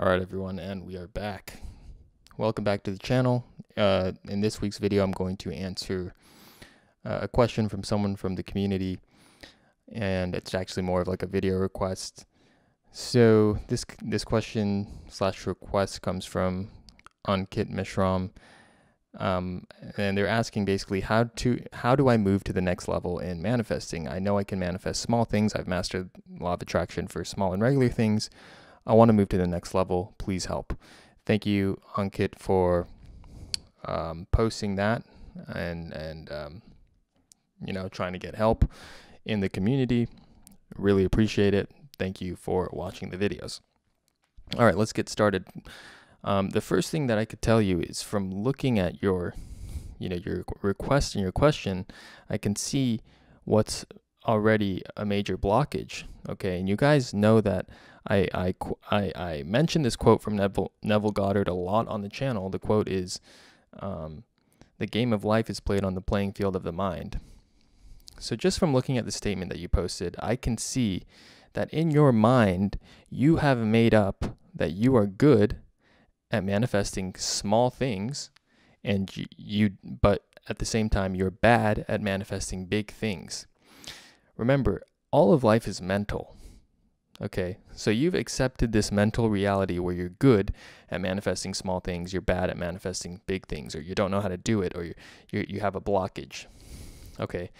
All right, everyone, and we are back. Welcome back to the channel. In this week's video, I'm going to answer a question from someone from the community, and it's actually more of like a video request. So this question / request comes from Ankit Mishram, and they're asking basically how do I move to the next level in manifesting? I know I can manifest small things. I've mastered law of attraction for small and regular things. I want to move to the next level. Please help. Thank you, Ankit, for posting that and trying to get help in the community. Really appreciate it. Thank you for watching the videos. All right, let's get started. The first thing that I could tell you is from looking at your request and your question, I can see what's already a major blockage. Okay, and you guys know that I mentioned this quote from Neville Goddard a lot on the channel. The quote is, "The game of life is played on the playing field of the mind." So just from looking at the statement that you posted, I can see that in your mind you have made up that you are good at manifesting small things, and but at the same time you're bad at manifesting big things. Remember, all of life is mental. Okay, so you've accepted this mental reality where you're good at manifesting small things, you're bad at manifesting big things, or you don't know how to do it, or you have a blockage. Okay,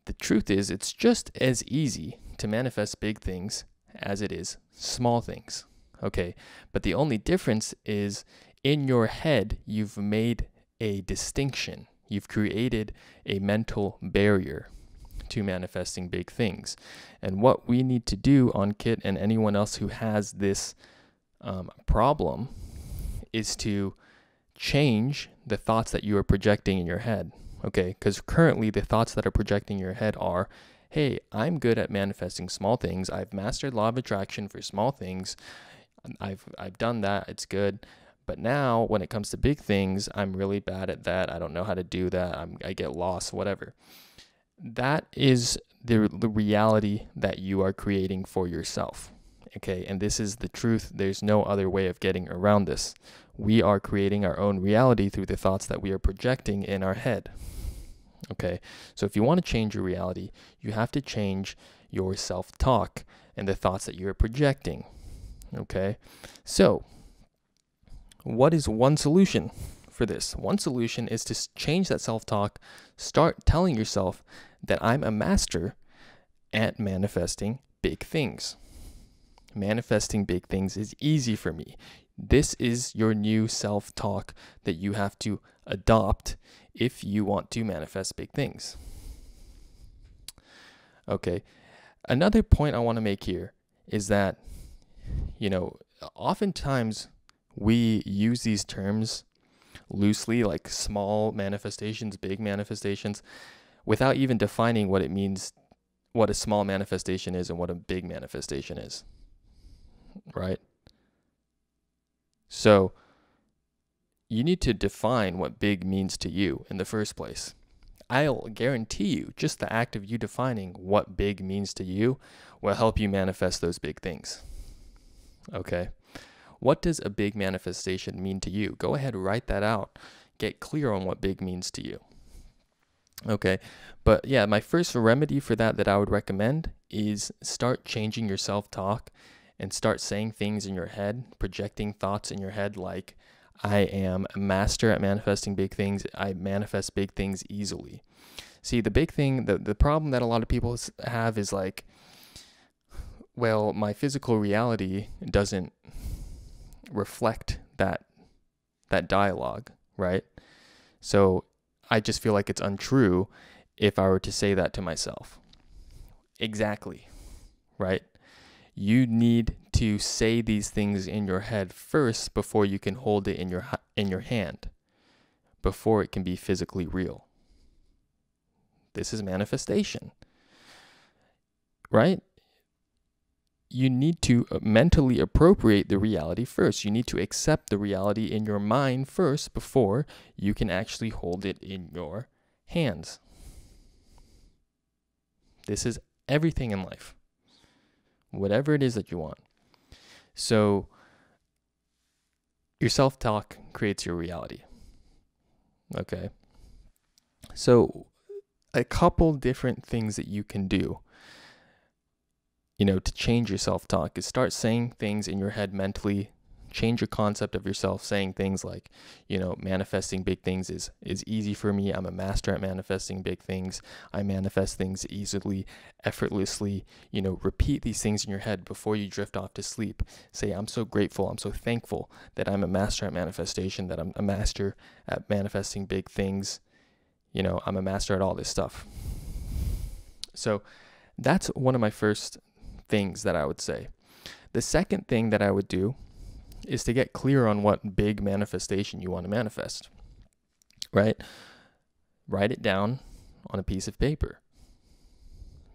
the truth is it's just as easy to manifest big things as it is small things. Okay, but the only difference is in your head, you've made a distinction. You've created a mental barrier to manifesting big things. And what we need to do, Ankit and anyone else who has this problem, is to change the thoughts that you are projecting in your head. Okay, because currently the thoughts that are projecting in your head are, hey, I'm good at manifesting small things. I've mastered law of attraction for small things. I've done that. It's good. But now when it comes to big things, I'm really bad at that. I don't know how to do that. I get lost, whatever. That is the reality that you are creating for yourself. Okay, and this is the truth. There's no other way of getting around this. We are creating our own reality through the thoughts that we are projecting in our head. Okay, so if you want to change your reality, you have to change your self-talk and the thoughts that you're projecting. Okay, so what is one solution for this? One solution is to change that self-talk. Start telling yourself that I'm a master at manifesting big things. Manifesting big things is easy for me. This is your new self-talk that you have to adopt if you want to manifest big things. Okay, another point I want to make here is that, oftentimes we use these terms loosely, like small manifestations, big manifestations, without even defining what it means, what a small manifestation is and what a big manifestation is, right? So you need to define what big means to you in the first place. I'll guarantee you, just the act of you defining what big means to you will help you manifest those big things. Okay? What does a big manifestation mean to you? Go ahead, write that out. Get clear on what big means to you. Okay, but yeah, my first remedy for that I would recommend is start changing your self-talk and start saying things in your head, projecting thoughts in your head like, I am a master at manifesting big things. I manifest big things easily. See, the big thing, the problem that a lot of people have is like, well, my physical reality doesn't reflect that dialogue, right? So I just feel like it's untrue if I were to say that to myself. Exactly, right? You need to say these things in your head first before you can hold it in your hand, before it can be physically real. This is manifestation, right? You need to mentally appropriate the reality first. You need to accept the reality in your mind first before you can actually hold it in your hands. This is everything in life. Whatever it is that you want. So Your self-talk creates your reality. Okay. So a couple different things that you can do, to change your self-talk is start saying things in your head mentally. Change your concept of yourself, saying things like, manifesting big things is easy for me. I'm a master at manifesting big things. I manifest things easily, effortlessly. Repeat these things in your head before you drift off to sleep. Say, I'm so grateful. I'm so thankful that I'm a master at manifestation, that I'm a master at manifesting big things. I'm a master at all this stuff. So that's one of my first things that I would say. The second thing that I would do is to get clear on what big manifestation you want to manifest, right? Write it down on a piece of paper.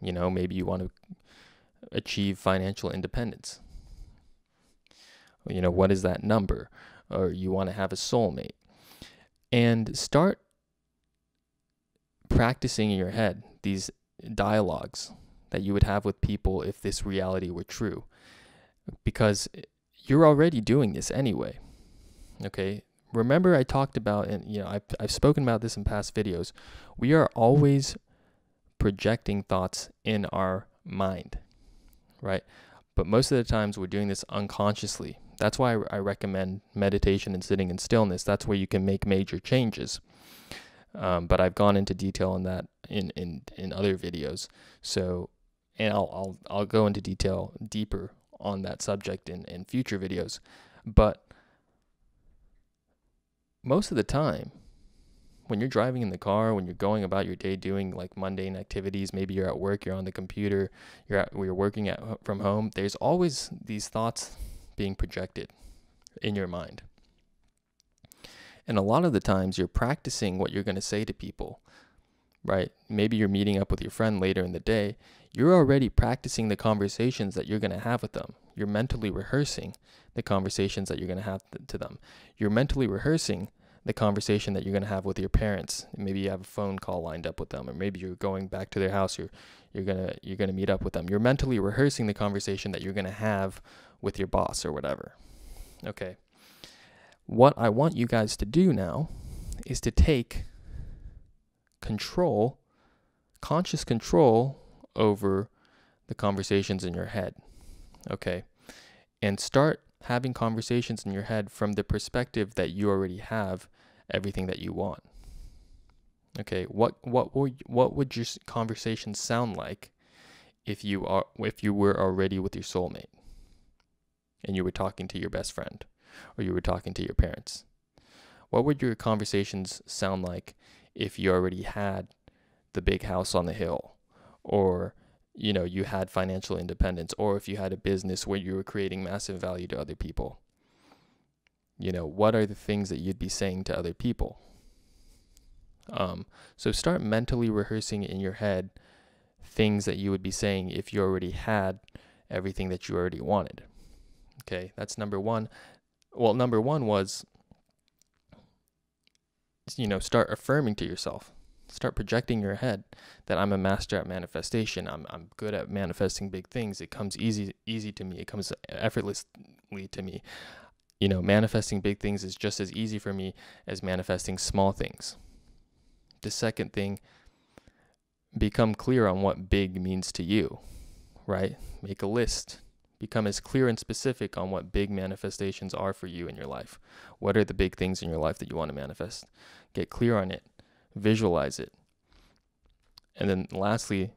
Maybe you want to achieve financial independence. What is that number? Or you want to have a soulmate. And start practicing in your head these dialogues that you would have with people if this reality were true. Because you're already doing this anyway, okay? Remember I talked about, and I've spoken about this in past videos, we are always projecting thoughts in our mind, right? But most of the times we're doing this unconsciously. That's why I recommend meditation and sitting in stillness. That's where you can make major changes. But I've gone into detail on that in other videos. So, and I'll go into detail deeper on that subject in future videos. But most of the time, when you're driving in the car, when you're going about your day doing like mundane activities, maybe you're at work, you're on the computer, you're working from home, there's always these thoughts being projected in your mind. And a lot of the times you're practicing what you're going to say to people, right? Maybe you're meeting up with your friend later in the day. You're already practicing the conversations that you're going to have with them. You're mentally rehearsing the conversations that you're going to have to them. You're mentally rehearsing the conversation that you're going to have with your parents. Maybe you have a phone call lined up with them, or maybe you're going back to their house. You're going to meet up with them. You're mentally rehearsing the conversation that you're going to have with your boss or whatever. Okay. What I want you guys to do now is to take control, conscious control over the conversations in your head, okay? And start having conversations in your head from the perspective that you already have everything that you want. Okay, what would your conversation sound like if you were already with your soulmate and you were talking to your best friend or you were talking to your parents? What would your conversations sound like if you already had the big house on the hill, or you had financial independence, or if you had a business where you were creating massive value to other people? What are the things that you'd be saying to other people? So start mentally rehearsing in your head things that you would be saying if you already had everything that you already wanted. Okay, that's number one. Well, number one was, start affirming to yourself. Start projecting in your head that I'm a master at manifestation. I'm good at manifesting big things. It comes easy to me. It comes effortlessly to me. Manifesting big things is just as easy for me as manifesting small things. The second thing, become clear on what big means to you, right? Make a list. Become as clear and specific on what big manifestations are for you in your life. What are the big things in your life that you want to manifest? Get clear on it. Visualize it. And then lastly,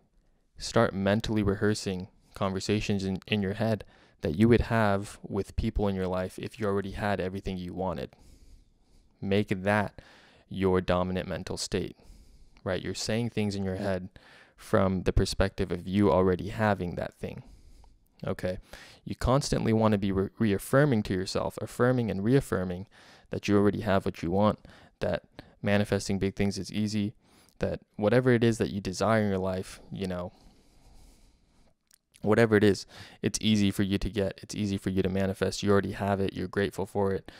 start mentally rehearsing conversations in your head that you would have with people in your life if you already had everything you wanted. Make that your dominant mental state, right? You're saying things in your head from the perspective of you already having that thing. Okay, you constantly want to be reaffirming to yourself, affirming and reaffirming that you already have what you want, that manifesting big things is easy, that whatever it is that you desire in your life, whatever it is, it's easy for you to get, it's easy for you to manifest. You already have it, you're grateful for it.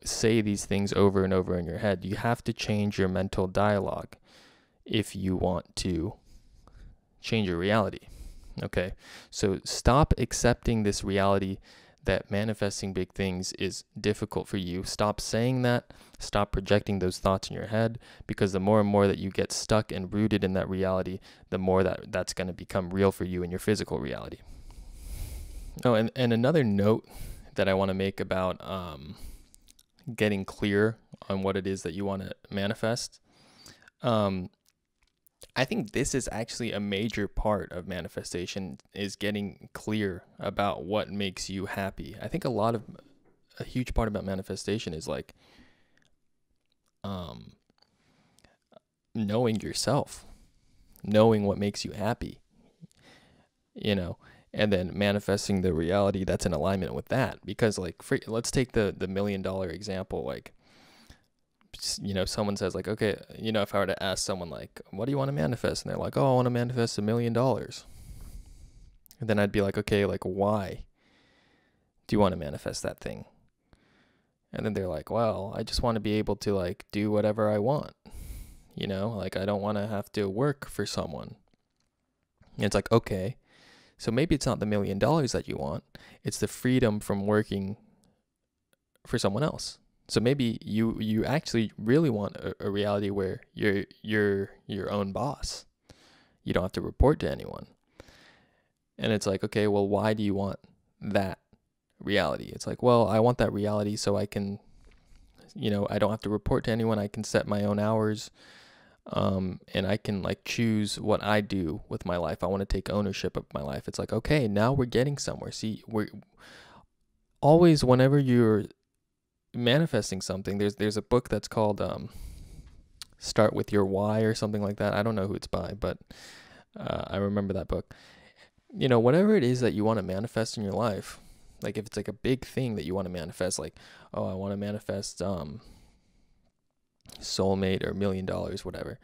Say these things over and over in your head. You have to change your mental dialogue if you want to change your reality. Okay, so stop accepting this reality that manifesting big things is difficult for you, stop saying that. Stop projecting those thoughts in your head, because the more and more that you get stuck and rooted in that reality, the more that's going to become real for you in your physical reality. Oh, and another note that I want to make about getting clear on what it is that you want to manifest. I think this is actually a major part of manifestation, is getting clear about what makes you happy. I think a huge part about manifestation is like knowing yourself, knowing what makes you happy, and then manifesting the reality that's in alignment with that. Because like, let's take the $1 million example. Like, someone says like, okay, if I were to ask someone like, what do you want to manifest? And they're like, oh, I want to manifest $1 million. And then I'd be like, okay, like, why do you want to manifest that thing? And then they're like, well, I just want to be able to like do whatever I want. Like, I don't want to have to work for someone. And it's like, okay, so maybe it's not the $1 million that you want. It's the freedom from working for someone else. So maybe you actually really want a reality where you're your own boss. You don't have to report to anyone. And it's like, okay, well, why do you want that reality? It's like, well, I want that reality so I can, I don't have to report to anyone. I can set my own hours, and I can like choose what I do with my life. I want to take ownership of my life. It's like, okay, now we're getting somewhere. See, we're always, whenever you're manifesting something, there's a book that's called Start With Your Why or something like that. I don't know who it's by, but I remember that book. Whatever it is that you want to manifest in your life, like if it's like a big thing that you want to manifest, like, oh, I want to manifest soulmate or $1 million, whatever.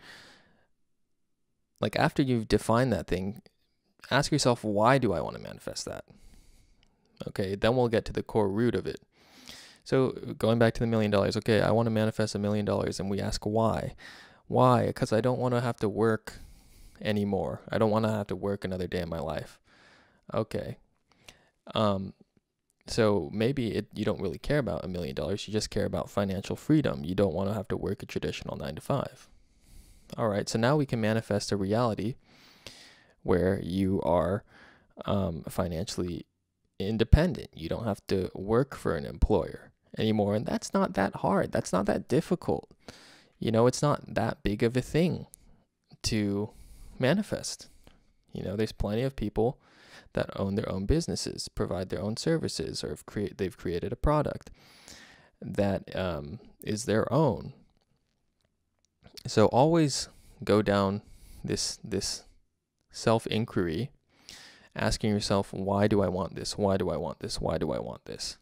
Like, after you've defined that thing, ask yourself, why do I want to manifest that? Okay, then we'll get to the core root of it. So going back to the $1 million, okay, I want to manifest $1 million, and we ask why. Why? Because I don't want to have to work anymore. I don't want to have to work another day in my life. Okay. So maybe you don't really care about $1 million. You just care about financial freedom. You don't want to have to work a traditional 9 to 5. All right. So now we can manifest a reality where you are financially independent. You don't have to work for an employer anymore. And that's not that hard. That's not that difficult. It's not that big of a thing to manifest. There's plenty of people that own their own businesses, provide their own services, or they've created a product that is their own. So always go down this self-inquiry, asking yourself, why do I want this? Why do I want this? Why do I want this?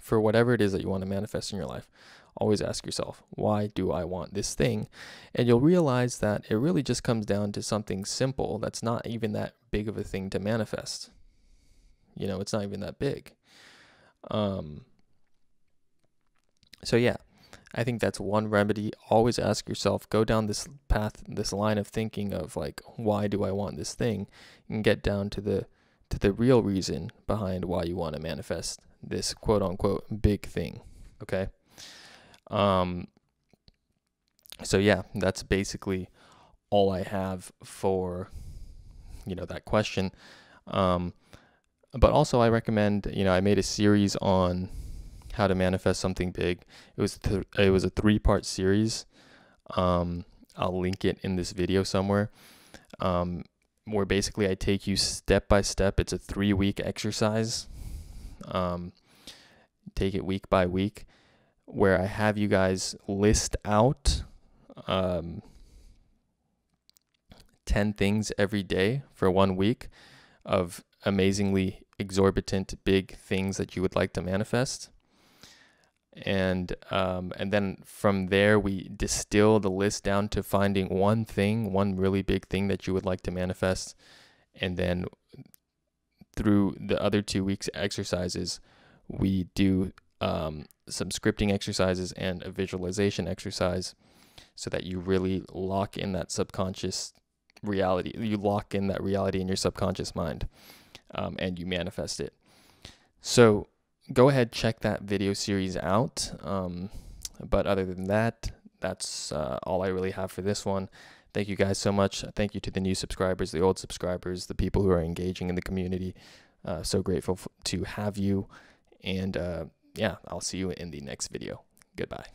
For whatever it is that you want to manifest in your life, always ask yourself, why do I want this thing? And you'll realize that it really just comes down to something simple that's not even that big of a thing to manifest. It's not even that big. So yeah, I think that's one remedy. Always ask yourself, go down this path, this line of thinking of like, why do I want this thing? And get down to the real reason behind why you want to manifest this quote unquote big thing. Okay. So yeah, that's basically all I have for, that question. But also I recommend, I made a series on how to manifest something big. It was a 3-part series. I'll link it in this video somewhere. Where basically I take you step by step. It's a 3-week exercise. Take it week by week, where I have you guys list out 10 things every day for 1 week of amazingly exorbitant big things that you would like to manifest. And then from there, we distill the list down to finding one really big thing that you would like to manifest. And then through the other 2 weeks exercises, we do some scripting exercises and a visualization exercise so that you really lock in that subconscious reality. You lock in that reality in your subconscious mind, and you manifest it. So go ahead, check that video series out. But other than that, that's all I really have for this one. Thank you guys so much. Thank you to the new subscribers, the old subscribers, the people who are engaging in the community. So grateful to have you. And yeah, I'll see you in the next video. Goodbye.